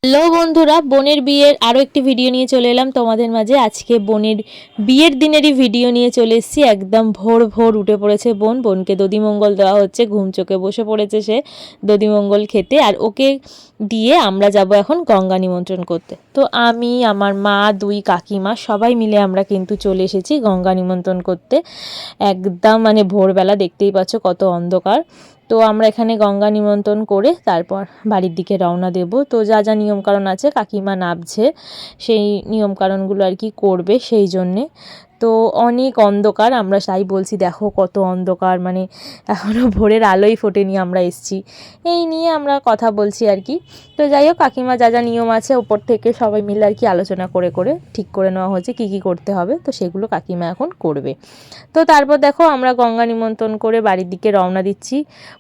Hello বন্ধুরা, বোনের বিয়ের আরও একটি ভিডিও নিয়ে চলে এলাম তোমাদের মাঝে। আজকে বোনের বিয়ের দিনেরই ভিডিও নিয়ে চলে এসেছি। একদম ভোর ভোর উঠে পড়েছে বোনকে দধিমঙ্গল দেওয়া হচ্ছে। ঘুম চোখে বসে পড়েছে সে দধিমঙ্গল খেতে। আর ওকে দিয়ে আমরা যাব এখন গঙ্গা নিমন্ত্রণ করতে। তো আমি, আমার মা, দুই কাকিমা সবাই মিলে আমরা কিন্তু চলে এসেছি গঙ্গা নিমন্ত্রণ করতে। একদম ভোরবেলা, দেখতেই পাচ্ছ কত অন্ধকার। তো আমরা এখানে গঙ্গা নিমন্ত্রণ করে তারপর বাড়ির দিকে রওনা দেব। তো যা যা নিয়মকানুন আছে কাকিমা নাবছে, সেই নিয়মকানুনগুলো আর কি করবে সেই জন্যে। তো অনেক অন্ধকার, আমরা তাই বলছি দেখো কত অন্ধকার, এখনও ভোরের আলোই ফোটেনি, আমরা এসছি এই নিয়ে আমরা কথা বলছি আর কি। তো যাই হোক, কাকিমা যা যা নিয়ম আছে ওপর থেকে সবাই মিলে আর কি আলোচনা করে করে ঠিক করে নেওয়া হয়েছে কী কী করতে হবে। তো সেগুলো কাকিমা এখন করবে। তো তারপর দেখো আমরা গঙ্গা নিমন্ত্রণ করে বাড়ির দিকে রওনা দিচ্ছি।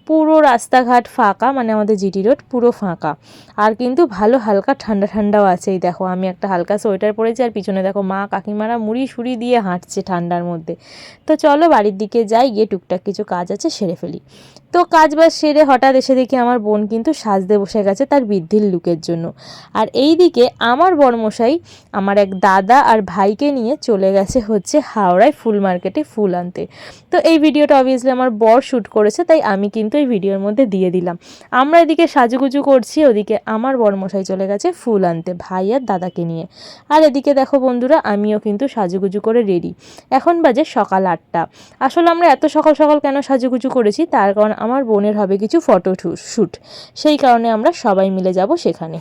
পুরো রাস্তাঘাট ফাঁকা, আমাদের জিটি রোড পুরো ফাঁকা। আর কিন্তু ভালো হালকা ঠান্ডা ঠান্ডাও আছে। এই দেখো আমি একটা হালকা সোয়েটার পরেছি, আর পিছনে দেখো মা কাকিমারা মুড়ি সুড়ি দিয়ে হাঁটছে ঠান্ডার মধ্যে। তো চলো বাড়ির দিকে যাই, গিয়ে টুকটাক কিছু কাজ আছে সেরে ফেলি। তো কাজ বাজ সেরে হঠাৎ এসে দেখি আমার বোন কিন্তু সাজতে বসে গেছে তার বৃদ্ধির লুকের জন্য। আর এই দিকে আমার বড়মশাই আমার এক দাদা আর ভাইকে নিয়ে চলে গেছে হচ্ছে হাওড়ায় ফুল মার্কেটে ফুল আনতে। তো এই ভিডিওটা অবভিয়াসলি আমার বর শ্যুট করেছে, তাই আমি কিন্তু এই ভিডিওর মধ্যে দিয়ে দিলাম। আমরা এদিকে সাজুগুজু করছি, ওদিকে আমার বড়মশাই চলে গেছে ফুল আনতে ভাই আর দাদাকে নিয়ে। আর এদিকে দেখো বন্ধুরা, আমিও কিন্তু সাজুগুজু করে রেডি। এখন বাজে সকাল 8টা। আসলে আমরা এত সকাল সকাল কেন সাজুগুজু করেছি, তার কারণ আমার বোনের হবে কিছু ফটো শ্যুট, সেই কারণে আমরা সবাই মিলে যাব সেখানে।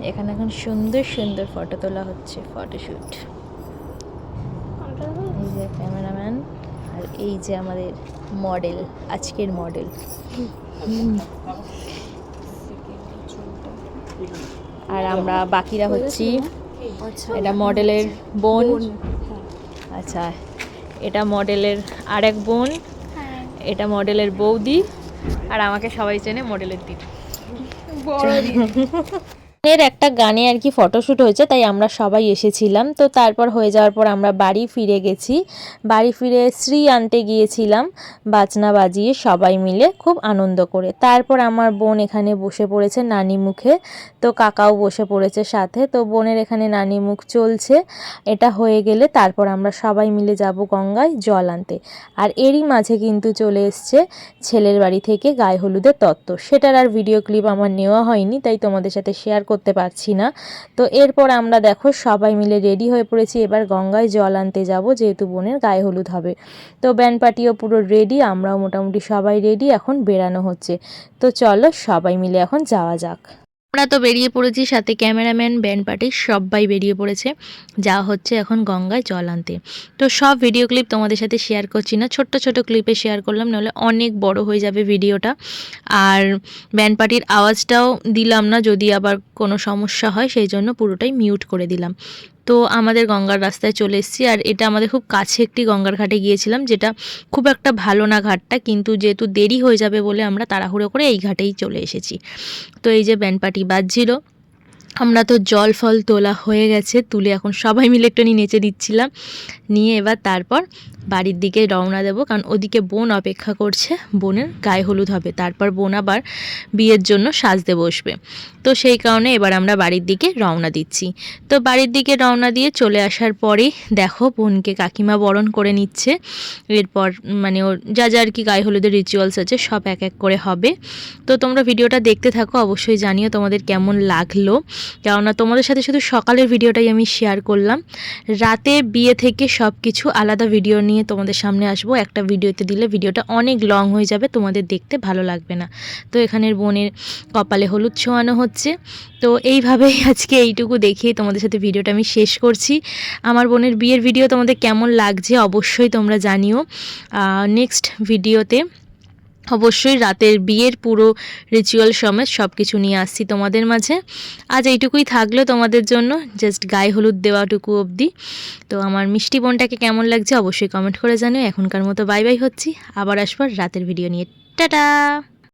এখানে এখন সুন্দর সুন্দর ফটো তোলা হচ্ছে, ফটোশ্যুট। এই যে ক্যামেরাম্যান, আর এই যে আমাদের মডেল, আজকের মডেল। আর আমরা বাকিরা হচ্ছি, এটা মডেলের বোন, আচ্ছা এটা মডেলের আরেক বোন, এটা মডেলের বৌদি, আর আমাকে সবাই চেনে মডেলের দিদি। এর একটা গানে আর কি ফটোশ্যুট হয়েছে, তাই আমরা সবাই এসেছিলাম। তো তারপর হয়ে যাওয়ার পর আমরা বাড়ি ফিরে গেছি। বাড়ি ফিরে শ্রী আনতে গিয়েছিলাম বাজনা বাজিয়ে সবাই মিলে খুব আনন্দ করে। তারপর আমার বোন এখানে বসে পড়েছে নানি মুখে, তো কাকাও বসে পড়েছে সাথে। তো বোনের এখানে নানি মুখ চলছে, এটা হয়ে গেলে তারপর আমরা সবাই মিলে যাব গঙ্গায় জল আনতে। আর এরই মাঝে কিন্তু চলে এসছে ছেলের বাড়ি থেকে গায়ে হলুদের তত্ত্ব। সেটার আর ভিডিও ক্লিপ আমার নেওয়া হয়নি, তাই তোমাদের সাথে শেয়ার করতে পারছি না। তো এরপর আমরা দেখো সবাই মিলে রেডি হয়ে পড়েছি, এবার গঙ্গায় জল আনতে যাব, যেহেতু বোনের গায়ে হলুদ হবে। তো ব্যান্ড পার্টিও পুরো রেডি, আমরাও মোটামুটি সবাই রেডি, এখন বেরানো হচ্ছে। তো চলো সবাই মিলে এখন যাওয়া যাক। আমরা তো বেরিয়ে পড়েছি, সাথে ক্যামেরাম্যান, ব্যান্ড পার্টি সবাই বেরিয়ে পড়েছে, যা হচ্ছে এখন গঙ্গায় জল আনতে। তো সব ভিডিও ক্লিপ তোমাদের সাথে শেয়ার করছি না, ছোট্ট ছোট ক্লিপে শেয়ার করলাম, নাহলে অনেক বড় হয়ে যাবে ভিডিওটা। আর ব্যান্ড পার্টির আওয়াজটাও দিলাম না, যদি আবার কোনো সমস্যা হয়, সেই জন্য পুরোটাই মিউট করে দিলাম। তো আমাদের গঙ্গার রাস্তায় চলে এসেছি, আর এটা আমাদের খুব কাছে একটি গঙ্গার ঘাটে গিয়েছিলাম, যেটা খুব একটা ভালো না ঘাটটা, কিন্তু যেহেতু দেরি হয়ে যাবে বলে আমরা তাড়াহুড়ো করে এই ঘাটেই চলে এসেছি। তো এই যে ব্যান্ড পার্টি বাজছিল, আমরা তো জল ফল তোলা হয়ে গেছে, তুলে এখন সবাই মিলে একটু নেচে দিচ্ছিলাম, নিয়ে এবার তারপর বাড়ির দিকে রওনা দেব, কারণ ওদিকে বোন অপেক্ষা করছে, বোনের গায়ে হলুদ হবে, তারপর বোন আবার বিয়ের জন্য সাজতে বসবে। তো সেই কারণে এবার আমরা বাড়ির দিকে রওনা দিচ্ছি। তো বাড়ির দিকে রওনা দিয়ে চলে আসার পরেই দেখো বোনকে কাকিমা বরণ করে নিচ্ছে। এরপর ওর যা যা আর কি গায়ে হলুদের রিচুয়ালস আছে সব এক এক করে হবে। তো তোমরা ভিডিওটা দেখতে থাকো, অবশ্যই জানিও তোমাদের কেমন লাগলো, কেননা তোমাদের সাথে শুধু সকালের ভিডিওটাই আমি শেয়ার করলাম। রাতে বিয়ে থেকে সব কিছু আলাদা ভিডিও নিয়ে তোমাদের সামনে আসবো। একটা ভিডিওতে দিলে ভিডিওটা অনেক লং হয়ে যাবে, তোমাদের দেখতে ভালো লাগবে না। তো এখানের বোনের কপালে হলুদ ছোঁয়ানো হচ্ছে। তো এইভাবেই আজকে এইটুকু দেখিয়ে তোমাদের সাথে ভিডিওটা আমি শেষ করছি। আমার বোনের বিয়ের ভিডিও তোমাদের কেমন লাগছে অবশ্যই তোমরা জানিও। নেক্সট ভিডিওতে অবশ্যই রাতের বিয়ের পুরো রিচুয়াল সমেত সব কিছু নিয়ে আসছি তোমাদের মাঝে। আজ এইটুকুই থাকলো তোমাদের জন্য, জাস্ট গায়ে হলুদ দেওয়াটুকু অবধি। তো আমার মিষ্টি বোনটাকে কেমন লাগছে অবশ্যই কমেন্ট করে জানিও। এখনকার মতো বাই বাই হচ্ছি, আবার আসবার রাতের ভিডিও নিয়ে। টাটা।